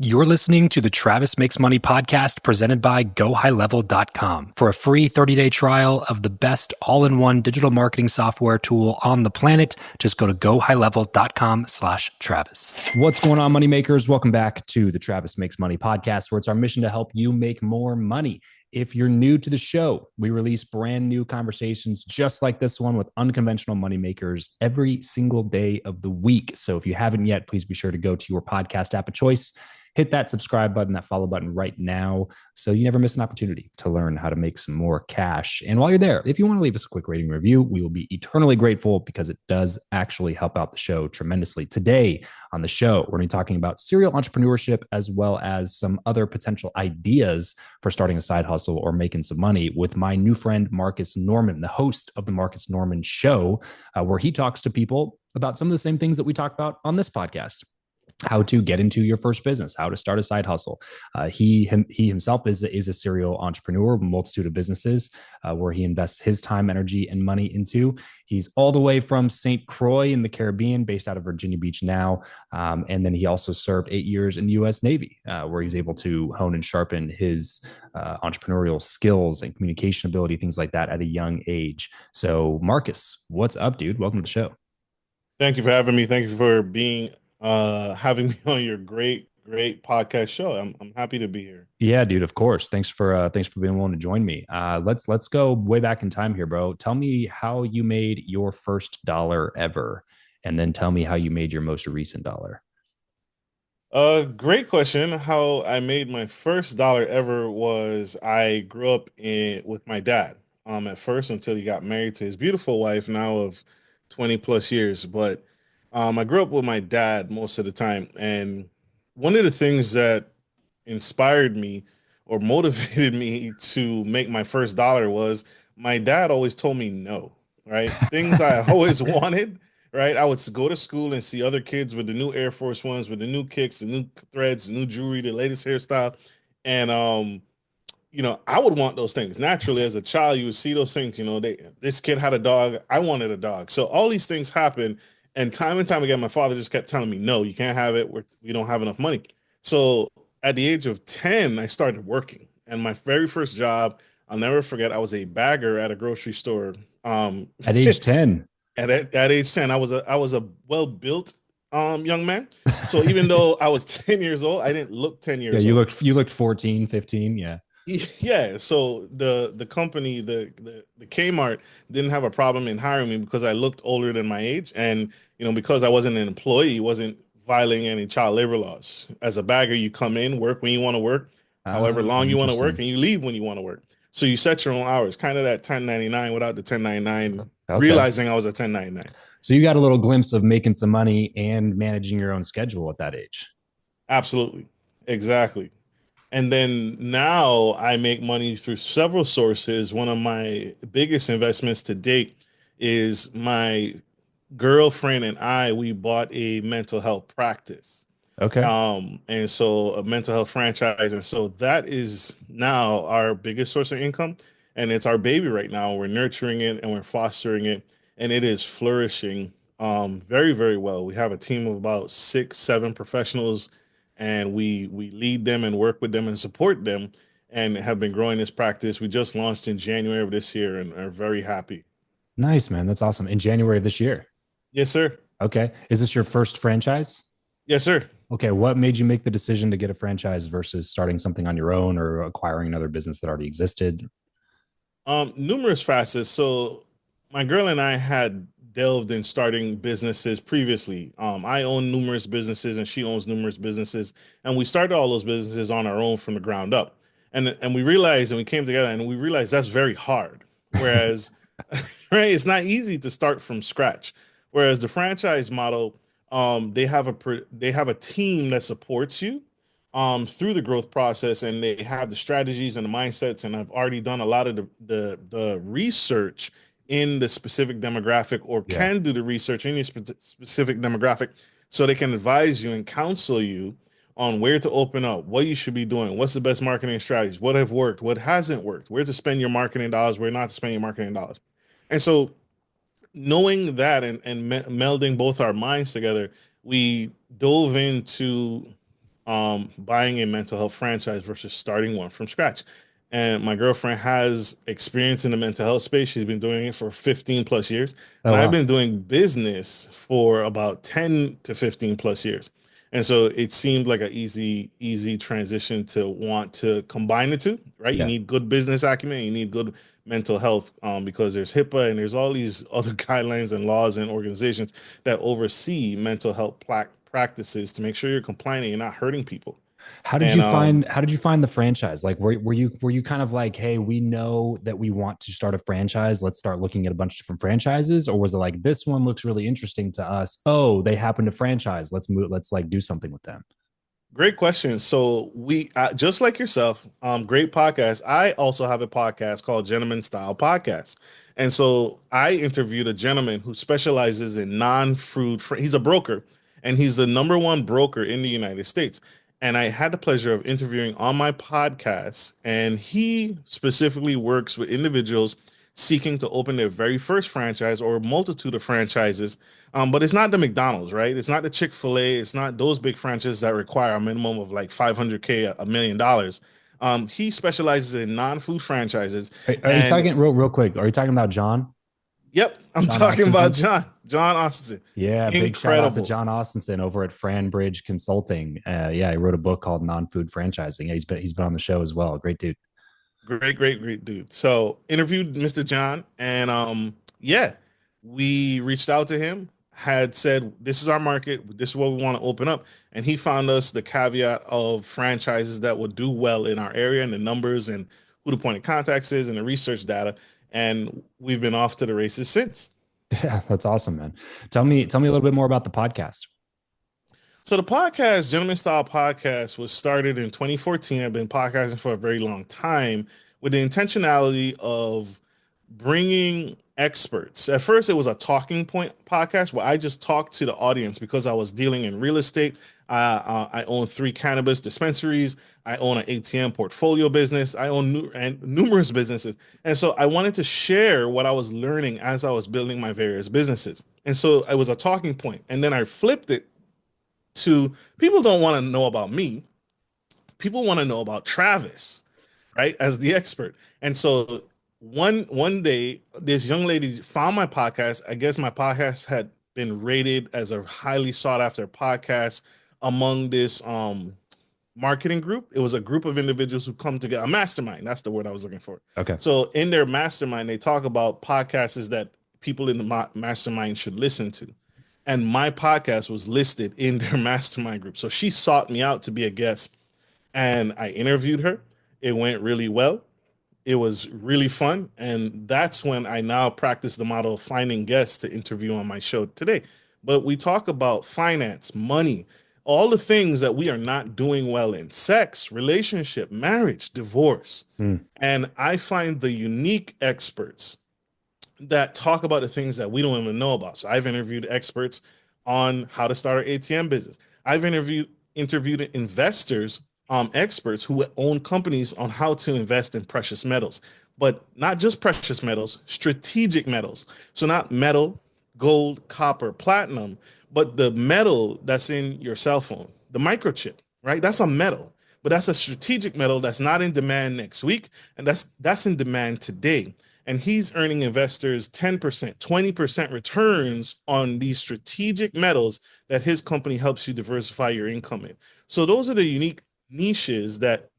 You're listening to the Travis Makes Money podcast presented by GoHighLevel.com. For a free 30-day trial of the best all-in-one digital marketing software tool on the planet, just go to GoHighLevel.com/Travis. What's going on, money makers? Welcome back to the Travis Makes Money podcast, where it's our mission to help you make more money. If you're new to the show, we release brand new conversations just like this one with unconventional money makers every single day of the week. So if you haven't yet, please be sure to go to your podcast app of choice. Hit that subscribe button, that follow button right now, so you never miss an opportunity to learn how to make some more cash. And while you're there, if you want to leave us a quick rating review, we will be eternally grateful because it does actually help out the show tremendously. Today on the show, we're going to be talking about serial entrepreneurship as well as some other potential ideas for starting a side hustle or making some money with my new friend, Musa Norman, the host of the Musa Norman Show, where he talks to people about some of the same things that we talk about on this podcast. How to get into your first business, how to start a side hustle. He himself is a serial entrepreneur, a multitude of businesses where he invests his time, energy, and money into. He's all the way from St. Croix in the Caribbean, based out of Virginia Beach now. And then he also served 8 years in the U.S. Navy, where he was able to hone and sharpen his entrepreneurial skills and communication ability, things like that at a young age. So, Marcus, what's up, dude? Welcome to the show. Thank you for having me. Thank you for having me on your great podcast show. I'm happy to be here. Yeah, dude, of course. Thanks for being willing to join me. Let's go way back in time here, bro. Tell me how you made your first dollar ever, and then tell me how you made your most recent dollar. Great question. How I made my first dollar ever was I grew up with my dad at first until he got married to his beautiful wife now of 20 plus years. But I grew up with my dad most of the time. And one of the things that inspired me or motivated me to make my first dollar was my dad always told me no, right? Things I always wanted, right? I would go to school and see other kids with the new Air Force Ones, with the new kicks, the new threads, the new jewelry, the latest hairstyle. And I would want those things. Naturally, as a child, you would see those things, this kid had a dog, I wanted a dog. So all these things happen. And time again, my father just kept telling me, no, you can't have it. We don't have enough money. So at the age of 10, I started working. And my very first job, I'll never forget, I was a bagger at a grocery store. At age 10. At age 10, I was a well-built young man. So even though I was 10 years old, I didn't look 10 Yeah, years you old. looked 14, 15. Yeah. Yeah, so the company, the Kmart didn't have a problem in hiring me because I looked older than my age, and because I wasn't an employee, wasn't violating any child labor laws. As a bagger, you come in, work when you want to work, however long you want to work, Interesting. and you leave when you want to work. So you set your own hours, kind of that 1099 without the 1099, Okay. realizing I was a 1099. So you got a little glimpse of making some money and managing your own schedule at that age. Absolutely. Exactly. And then now I make money through several sources. One of my biggest investments to date is my girlfriend and we bought a mental health practice. Okay. And so a mental health franchise. And so that is now our biggest source of income. And it's our baby right now. We're nurturing it and we're fostering it. And it is flourishing very, very well. We have a team of about 6, 7 professionals, and we lead them and work with them and support them and have been growing this practice. We just launched in January of this year and are very happy. Nice, man. That's awesome. In January of this year. Yes, sir. Okay. Is this your first franchise? Yes, sir. Okay. What made you make the decision to get a franchise versus starting something on your own or acquiring another business that already existed? Numerous facets. So my girl and I had delved in starting businesses previously. I own numerous businesses and she owns numerous businesses, and we started all those businesses on our own from the ground up. And we realized, and we came together and we realized that's very hard. Whereas, right, it's not easy to start from scratch. Whereas the franchise model, they have a team that supports you through the growth process, and they have the strategies and the mindsets, and I've already done a lot of the research in the specific demographic, or Yeah. can do the research in your specific demographic, so they can advise you and counsel you on where to open up, what you should be doing, what's the best marketing strategies, what have worked, what hasn't worked, where to spend your marketing dollars, where not to spend your marketing dollars. And so knowing that and melding both our minds together, we dove into buying a mental health franchise versus starting one from scratch. And my girlfriend has experience in the mental health space. She's been doing it for 15 plus years. Oh, And I've wow. been doing business for about 10 to 15 plus years. And so it seemed like an easy transition to want to combine the two, right? You Yeah. need good business acumen, you need good mental health, because there's HIPAA and there's all these other guidelines and laws and organizations that oversee mental health practices to make sure you're compliant and you're not hurting people. And How did you find the franchise? Like were you kind of like, hey, we know that we want to start a franchise. Let's start looking at a bunch of different franchises? Or was it like this one looks really interesting to us? Oh, they happen to franchise. Let's move, let's like do something with them. Great question. So we just like yourself, great podcast. I also have a podcast called Gentleman Style Podcast, and so I interviewed a gentleman who specializes in non-food. He's a broker, and he's the number one broker in the United States. And I had the pleasure of interviewing on my podcast, and he specifically works with individuals seeking to open their very first franchise or a multitude of franchises, but it's not the McDonald's, right? It's not the Chick-fil-A. It's not those big franchises that require a minimum of like 500K, $1 million. He specializes in non-food franchises. Are you And talking real quick? Are you talking about John? yep, I'm John talking about Austinson? John Austin. Yeah, big shout out to Incredible. John Austinson over at Fran Bridge Consulting. Yeah, he wrote a book called Non-Food Franchising. Yeah, he's been on the show as well. Great dude. Great dude. So interviewed Mr. John, and yeah, we reached out to him, had said, this is our market, this is what we want to open up. And he found us the caveat of franchises that would do well in our area and the numbers and who the point of contacts is and the research data. And we've been off to the races since. Yeah, that's awesome, man. Tell me a little bit more about the podcast. So the podcast, Gentleman Style Podcast, was started in 2014. I've been podcasting for a very long time with the intentionality of bringing experts. At first, it was a talking point podcast where I just talked to the audience because I was dealing in real estate. I own 3 cannabis dispensaries. I own an ATM portfolio business. I own numerous businesses. And so I wanted to share what I was learning as I was building my various businesses. And so it was a talking point. And then I flipped it to people don't want to know about me. People want to know about Travis, right? As the expert. And so one day, this young lady found my podcast. I guess my podcast had been rated as a highly sought after podcast among this marketing group. It was a group of individuals who come together, a mastermind. That's the word I was looking for. Okay. So in their mastermind, they talk about podcasts that people in the mastermind should listen to. And my podcast was listed in their mastermind group. So she sought me out to be a guest, and I interviewed her. It went really well. It was really fun. And that's when I now practice the model of finding guests to interview on my show today. But we talk about finance, money, all the things that we are not doing well in: sex, relationship, marriage, divorce. Hmm. And I find the unique experts that talk about the things that we don't even know about. So I've interviewed experts on how to start an ATM business. I've interviewed investors, experts who own companies on how to invest in precious metals, but not just precious metals, strategic metals. So not metal, gold, copper, platinum, but the metal that's in your cell phone, the microchip, right? That's a metal, but that's a strategic metal that's not in demand next week, and that's in demand today. And he's earning investors 10%, 20% returns on these strategic metals that his company helps you diversify your income in. So those are the unique niches that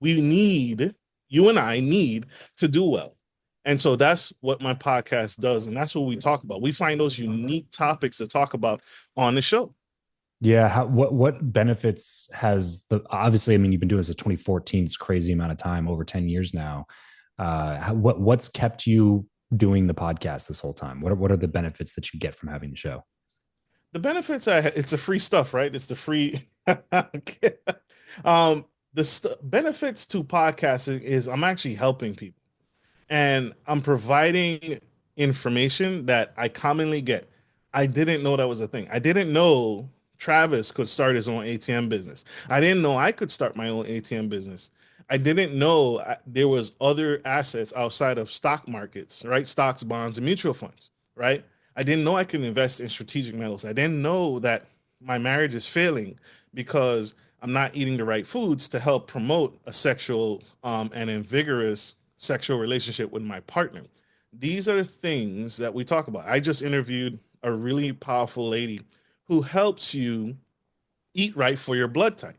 we need, you and I need to do well. And so that's what my podcast does. And that's what we talk about. We find those unique topics to talk about on the show. Yeah. What benefits has the obviously? I mean, you've been doing this since 2014. It's a crazy amount of time, over 10 years now. What's kept you doing the podcast this whole time? What are the benefits that you get from having the show? The benefits, it's the free stuff, right? It's the free. Benefits to podcasting is I'm actually helping people, and I'm providing information that I commonly get. I didn't know that was a thing. I didn't know Travis could start his own ATM business. I didn't know I could start my own ATM business. I didn't know there was other assets outside of stock markets, right? Stocks, bonds, and mutual funds, right? I didn't know I could invest in strategic metals. I didn't know that my marriage is failing because I'm not eating the right foods to help promote a sexual and a vigorous sexual relationship with my partner. These are the things that we talk about. I just interviewed a really powerful lady who helps you eat right for your blood type,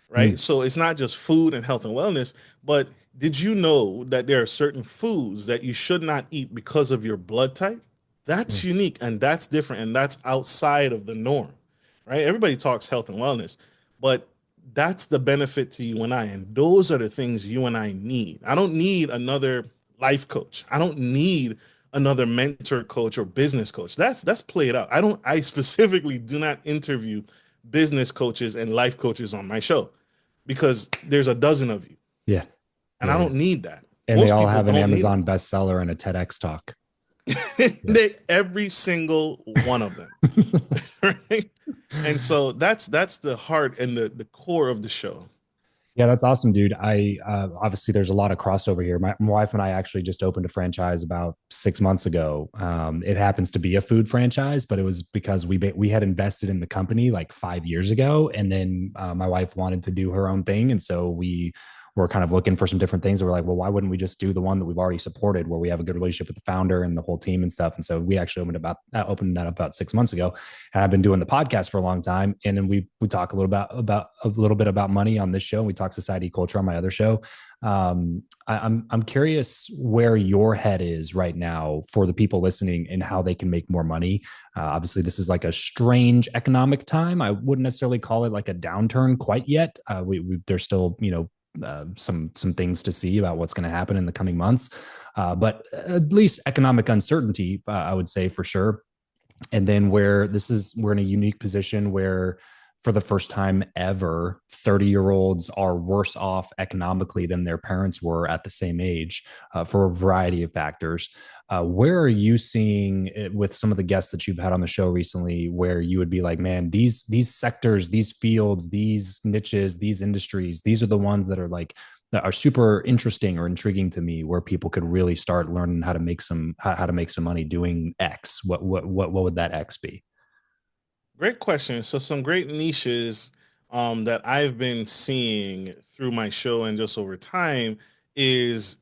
right? Mm, So it's not just food and health and wellness, but did you know that there are certain foods that you should not eat because of your blood type? That's mm, unique and that's different and that's outside of the norm, right? Everybody talks health and wellness, but that's the benefit to you and I. And those are the things you and I need. I don't need another life coach. I don't need another mentor coach or business coach. That's played out. I specifically do not interview business coaches and life coaches on my show because there's a dozen of you yeah. and Yeah. I Yeah. don't need that. And they Most all people have an don't need Amazon bestseller and a TEDx talk. it. Yeah. Every single one of them. Right? And so that's the heart and the core of the show. Yeah, that's awesome, dude. I obviously there's a lot of crossover here. My wife and I actually just opened a franchise about 6 months ago. It happens to be a food franchise, but it was because we had invested in the company like 5 years ago, and then my wife wanted to do her own thing, and so we were kind of looking for some different things. And we're like, well, why wouldn't we just do the one that we've already supported, where we have a good relationship with the founder and the whole team and stuff? And so we actually opened that up about 6 months ago, and I've been doing the podcast for a long time. And then we talk a little bit about money on this show. We talk society culture on my other show. I'm curious where your head is right now for the people listening and how they can make more money. Obviously, this is like a strange economic time. I wouldn't necessarily call it like a downturn quite yet. There's still some things to see about what's going to happen in the coming months, but at least economic uncertainty, I would say for sure. And then we're in a unique position where for the first time ever 30-year-olds are worse off economically than their parents were at the same age, for a variety of factors. Where are you seeing it with some of the guests that you've had on the show recently, where you would be like, man, these sectors, these fields, these niches, these industries, these are the ones that are super interesting or intriguing to me, where people could really start learning how to make some money doing X? What would that X be? Great question. So some great niches that I've been seeing through my show and just over time is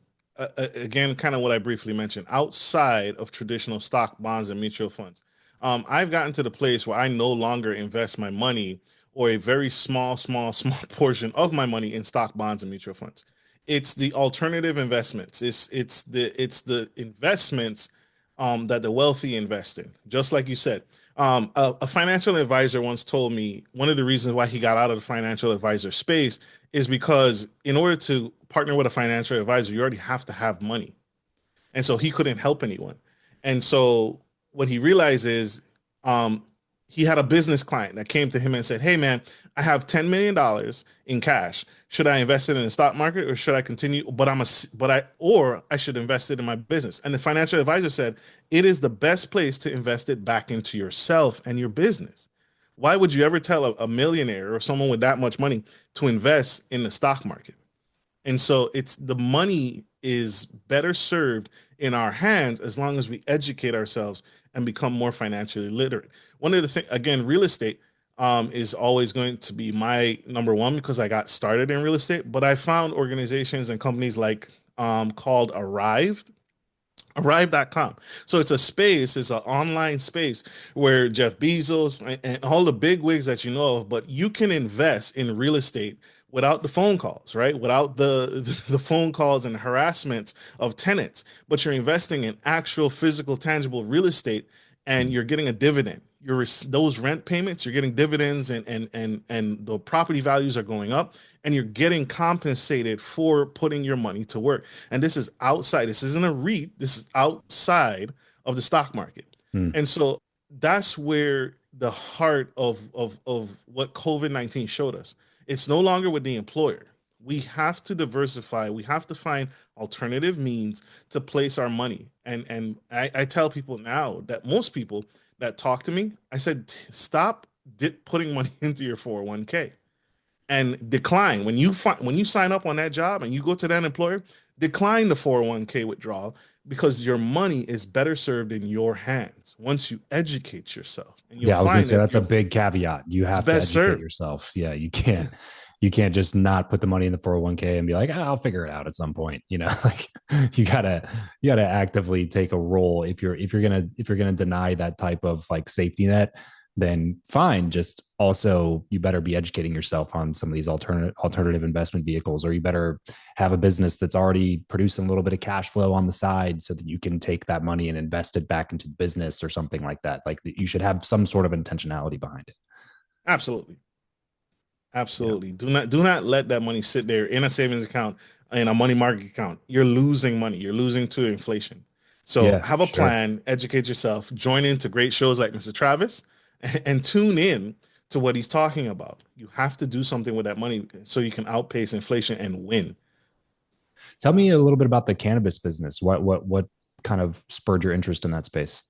again kind of what I briefly mentioned outside of traditional stock, bonds, and mutual funds. I've gotten to the place where I no longer invest my money or a very small portion of my money in stock, bonds, and mutual funds. It's the alternative investments. It's the investments that the wealthy invest in. Just like you said, a financial advisor once told me one of the reasons why he got out of the financial advisor space is because in order to partner with a financial advisor, you already have to have money. And so he couldn't help anyone. And so what he realized is um, he had a business client that came to him and said, "Hey, man, I have $10 million in cash. Should I invest it in the stock market or should I continue? Or I should invest it in my business." And the financial advisor said, "It is the best place to invest it back into yourself and your business. Why would you ever tell a millionaire or someone with that much money to invest in the stock market?" And so it's the money is better served in our hands as long as we educate ourselves and become more financially literate. One of the things, again, real estate is always going to be my number one because I got started in real estate. But I found organizations and companies like called Arrive.com. So it's a space, it's an online space where Jeff Bezos and all the big wigs that you know of, but you can invest in real estate without the phone calls, right? Without the phone calls and harassment of tenants, but you're investing in actual physical tangible real estate and you're getting a dividend. Those rent payments, you're getting dividends and the property values are going up and you're getting compensated for putting your money to work. And this is outside. This isn't a REIT. This is outside of the stock market. Hmm. And so that's where the heart of what COVID-19 showed us. It's no longer with the employer. We have to diversify. We have to find alternative means to place our money. And I tell people now that most people that talk to me, I said, stop putting money into your 401k and decline when you sign up on that job and you go to that employer, decline the 401k withdrawal because your money is better served in your hands once you educate yourself and you'll Yeah, I was going to find say that that's a big caveat. You it's have to best educate served. yourself. Yeah, you can't. You can't just not put the money in the 401k and be like, "Ah, I'll figure it out at some point." Like you gotta you gotta actively take a role if you're gonna deny that type of like safety net. Then fine. Just also you better be educating yourself on some of these alternative investment vehicles, or you better have a business that's already producing a little bit of cash flow on the side so that you can take that money and invest it back into the business or something like that. Like you should have some sort of intentionality behind it. Absolutely. Yeah. Absolutely. Do not let that money sit there in a savings account, in a money market account. You're losing money. You're losing to inflation. So Yeah, have a sure. plan, educate yourself, join into great shows like Mr. Travis, and tune in to what he's talking about. You have to do something with that money so you can outpace inflation and win. Tell me a little bit about the cannabis business. What kind of spurred your interest in that space?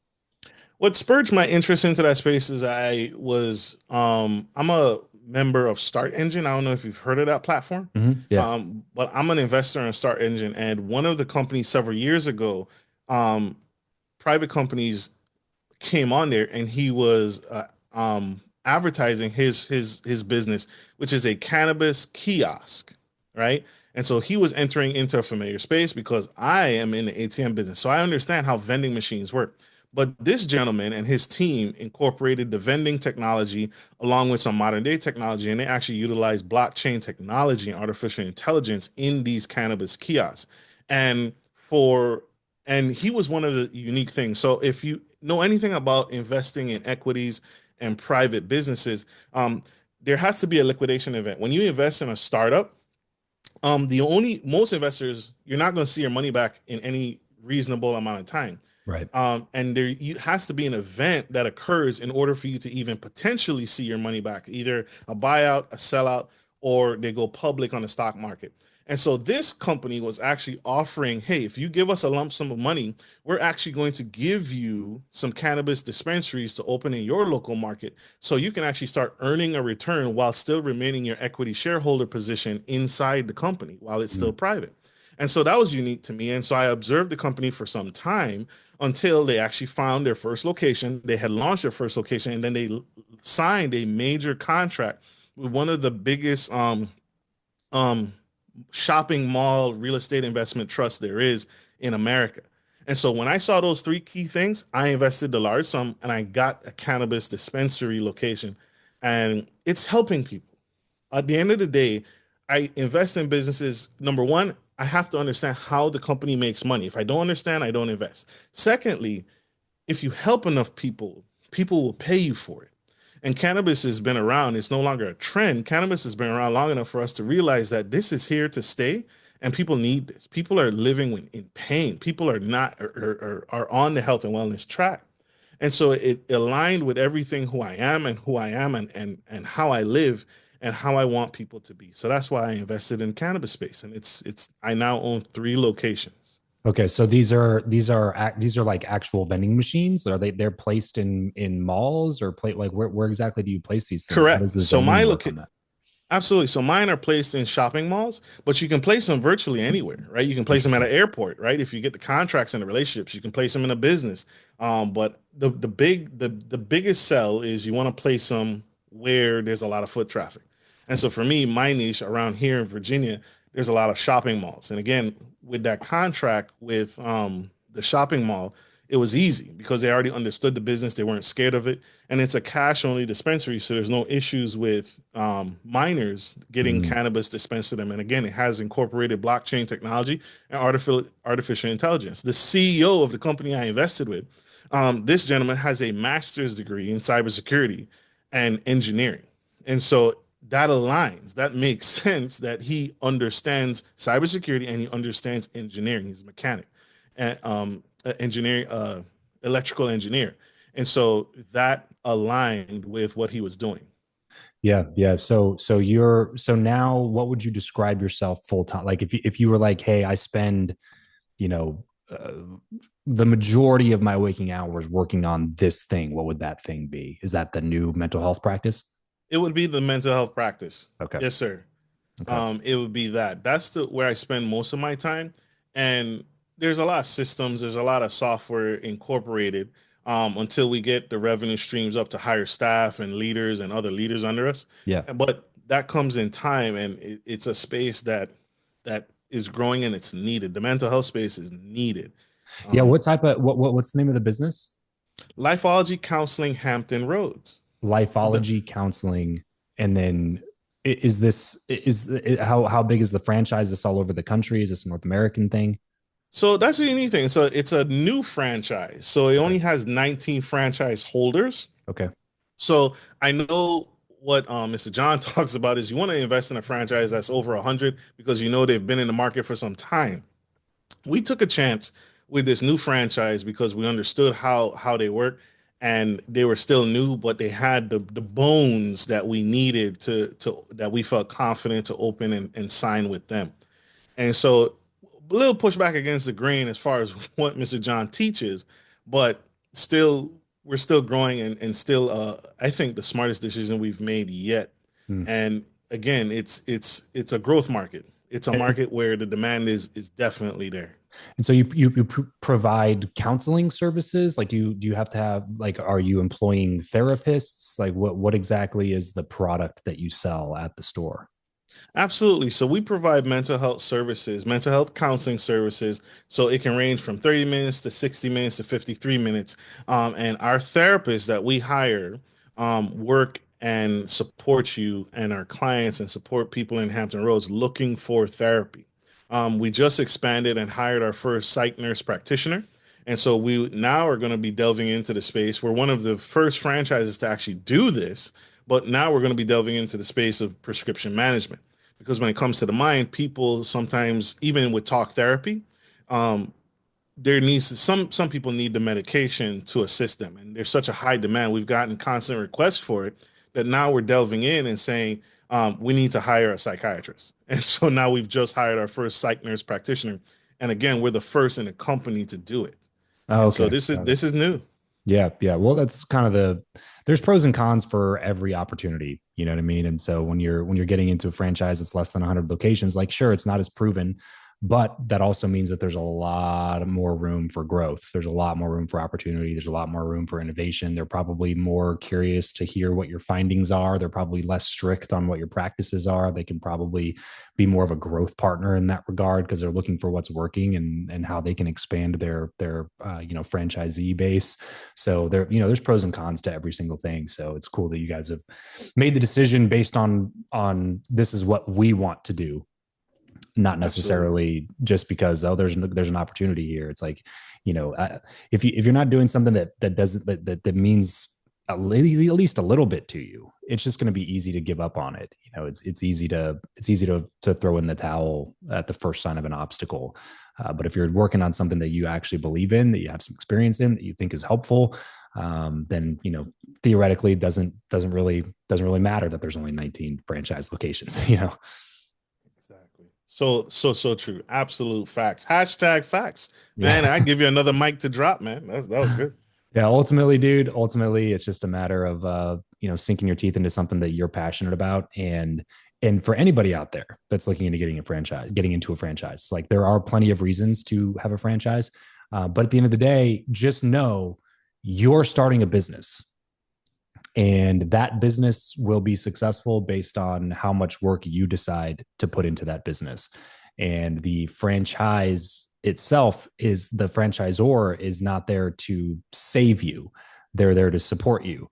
What spurred my interest into that space is I'm a member of Start Engine. I don't know if you've heard of that platform. Yeah. But I'm an investor in Start Engine, and one of the companies several years ago, um, private companies came on there, and he was advertising his business, which is a cannabis kiosk, right? And so he was entering into a familiar space because I am in the ATM business, so I understand how vending machines work. But this gentleman and his team incorporated the vending technology along with some modern day technology, and they actually utilized blockchain technology and artificial intelligence in these cannabis kiosks. And for and he was one of the unique things. So if you know anything about investing in equities and private businesses, there has to be a liquidation event. When you invest in a startup, the only most investors, you're not going to see your money back in any reasonable amount of time. Right. And has to be an event that occurs in order for you to even potentially see your money back, either a buyout, a sellout, or they go public on the stock market. And so this company was actually offering, hey, if you give us a lump sum of money, we're actually going to give you some cannabis dispensaries to open in your local market so you can actually start earning a return while still remaining your equity shareholder position inside the company while it's still Mm. private. And so that was unique to me. And so I observed the company for some time until they actually found their first location. They had launched their first location, and then they signed a major contract with one of the biggest um, shopping mall real estate investment trust there is in America. And so when I saw those three key things, I invested the large sum and I got a cannabis dispensary location. And it's helping people. At the end of the day, I invest in businesses. Number one, I have to understand how the company makes money. If I don't understand, I don't invest. Secondly, if you help enough people, people will pay you for it. And cannabis has been around. It's no longer a trend. Cannabis has been around long enough for us to realize that this is here to stay and people need this. People are living in pain. People are not are on the health and wellness track. And so it aligned with everything who I am and who I am and how I live and how I want people to be. So that's why I invested in cannabis space. And it's I now own three locations. Okay, so these are like actual vending machines. Are they're placed in malls or play like where exactly do you place these things? How does Correct. the So zoning work on that? absolutely. So mine are placed in shopping malls, but you can place them virtually anywhere, right? You can place them at Interesting. an airport, right? If you get the contracts and the relationships, you can place them in a business. But the biggest sell is you want to place them where there's a lot of foot traffic. And so for me, my niche around here in Virginia, there's a lot of shopping malls. And again, with that contract with the shopping mall, it was easy because they already understood the business. They weren't scared of it, and it's a cash only dispensary, so there's no issues with minors getting Mm. cannabis dispensed to them. And again, it has incorporated blockchain technology and artificial intelligence. The CEO of the company I invested with, this gentleman has a master's degree in cybersecurity and engineering, and so that aligns. That makes sense that he understands cybersecurity and he understands engineering. He's a mechanic and engineering, electrical engineer. And so that aligned with what he was doing. Yeah, yeah. So now what would you describe yourself full time? Like if you were like, hey, I spend, you know, the majority of my waking hours working on this thing, what would that thing be? Is that the new mental health practice? It would be the mental health practice. Okay. Yes, sir. Okay. It would be that. That's where I spend most of my time. And there's a lot of systems, there's a lot of software incorporated until we get the revenue streams up to hire staff and leaders and other leaders under us. Yeah. But that comes in time, and it's a space that is growing and it's needed. The mental health space is needed. Yeah. Um, What type of what's the name of the business? Lifeologie Counseling Hampton Roads. The- Lifeologie Counseling. And then is this how big is the franchise? Is this all over the country? Is this a North American thing? so that's the unique thing. So it's a new franchise. So it Okay. only has 19 franchise holders. Okay. So I know what Mr. John talks about is you want to invest in a franchise that's over 100 because you know they've been in the market for some time. We took a chance with this new franchise because we understood how they work, and they were still new, but they had the bones that we needed to that we felt confident to open and sign with them. And so a little pushback against the grain as far as what Mr. John teaches, but still we're still growing, and still I think the smartest decision we've made yet. Hmm. And again, it's a growth market. It's a And, market where the demand is definitely there. and so provide counseling services. Like, do you have to have, like, are you employing therapists? Like, what exactly is the product that you sell at the store? Absolutely. So we provide mental health services, mental health counseling services. So it can range from 30 minutes to 60 minutes to 53 minutes. And our therapists that we hire work and support you and our clients and support people in Hampton Roads looking for therapy. We just expanded and hired our first psych nurse practitioner. And so we now are going to be delving into the space. We're one of the first franchises to actually do this, but now we're going to be delving into the space of prescription management, because when it comes to the mind, people sometimes, even with talk therapy, um, there needs to, some people need the medication to assist them, and there's such a high demand. We've gotten constant requests for it that now we're delving in and saying we need to hire a psychiatrist. And so now we've just hired our first psych nurse practitioner, and again, we're the first in the company to do it. Oh, And so okay. this is Got it. this is new. Yeah, yeah. Well, that's kind of there's pros and cons for every opportunity, you know what I mean? And so when you're getting into a franchise that's less than 100 locations, like, sure, it's not as proven, but that also means that there's a lot more room for growth. There's a lot more room for opportunity. There's a lot more room for innovation. They're probably more curious to hear what your findings are. They're probably less strict on what your practices are. They can probably be more of a growth partner in that regard because they're looking for what's working and how they can expand their franchisee base. So there's pros and cons to every single thing. So it's cool that you guys have made the decision based on this is what we want to do, not Absolutely. necessarily just because, oh, there's an opportunity here. It's like, if you're not doing something that doesn't that means at least a little bit to you, it's just going to be easy to give up on it. It's easy to throw in the towel at the first sign of an obstacle. But if you're working on something that you actually believe in, that you have some experience in, that you think is helpful, then theoretically doesn't really matter that there's only 19 franchise locations. Exactly. So true. Absolute facts. Hashtag facts. Man, Yeah. I give you another mic to drop, man. That was good. Yeah, ultimately, dude, ultimately it's just a matter of sinking your teeth into something that you're passionate about. And for anybody out there that's looking into getting into a franchise, like, there are plenty of reasons to have a franchise. But at the end of the day, just know you're starting a business, and that business will be successful based on how much work you decide to put into that business. And the franchise itself, is the franchisor is not there to save you, they're there to support you.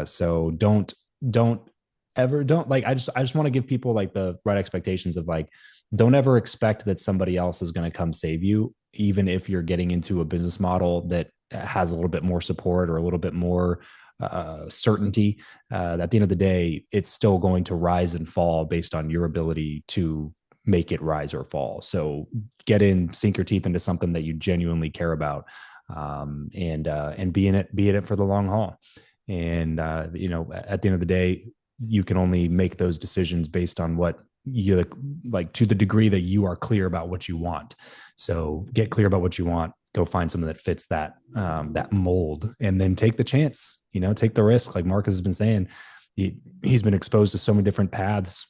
So don't don't like, I just want to give people, like, the right expectations of, like, don't ever expect that somebody else is going to come save you, even if you're getting into a business model that has a little bit more support or a little bit more certainty. At the end of the day, it's still going to rise and fall based on your ability to make it rise or fall. So sink your teeth into something that you genuinely care about, and be in it for the long haul. And at the end of the day, you can only make those decisions based on what you like, to the degree that you are clear about what you want. So get clear about what you want. Go find something that fits that mold, and then take the chance. Take the risk. Like Marcus has been saying, he's been exposed to so many different paths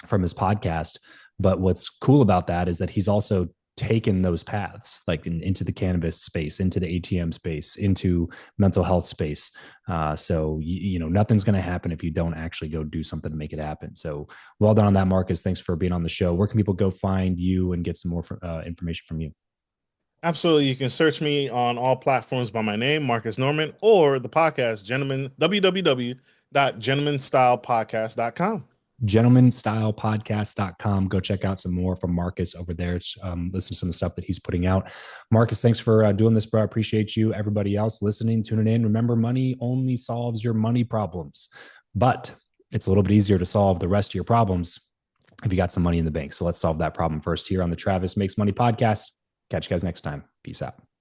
from his podcast. But what's cool about that is that he's also taken those paths, like into the cannabis space, into the ATM space, into mental health space. So, nothing's going to happen if you don't actually go do something to make it happen. So well done on that, Marcus. Thanks for being on the show. Where can people go find you and get some more information from you? Absolutely. You can search me on all platforms by my name, Marcus Norman, or the podcast, Gentlemen, www.gentlemanstylepodcast.com. Gentlemanstylepodcast.com. Go check out some more from Marcus over there. Listen to some of the stuff that he's putting out. Marcus, thanks for doing this, bro. I appreciate you. Everybody else listening, tuning in. Remember, money only solves your money problems, but it's a little bit easier to solve the rest of your problems if you got some money in the bank. So let's solve that problem first here on the Travis Makes Money podcast. Catch you guys next time. Peace out.